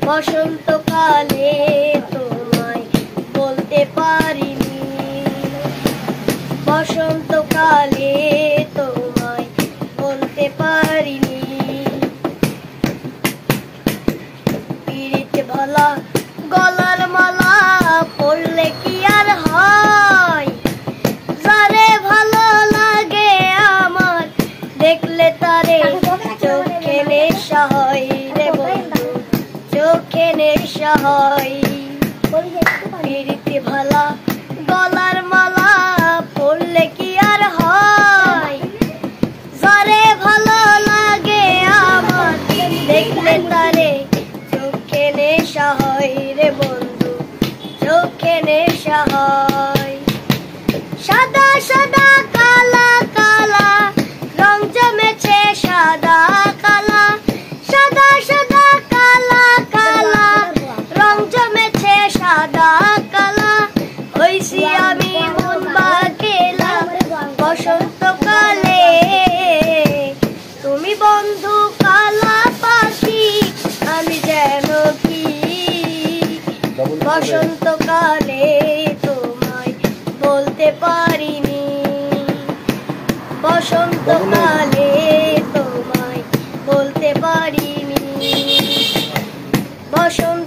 বসন্তকালে তোমায় বলতে পারিনি, বসন্তকালে তোমায় বলতে পারিনি। পিরিত ভালা গলার মালা পড়লে কি আর হয়, যারে ভালো লাগে আমার দেখলে তারে চোখে নেশা হয় রে বন্ধু, চোখে নেশা হয়। পিরিত ভালা গলার মালা পড়লে কি আর হয়, যারে ভালো লাগে আমার দেখলে তারে চোখে নেশা হয় রে বন্ধু, চোখে নেশা হয়। সাদা সাদা কালা কালা রং জমেছে সাদা কালা, সাদা সাদা কালা কালা রং জমেছে সাদা কালা। হইছি আমি মন বাগেলা বসন্তকালে, তুমি বন্ধু কালা পাখি আমি যেন কি। বসন্তকালে তোমায় বলতে পারিনি, বসন্তকালে তোমায় বলতে পারিনি। বসন্ত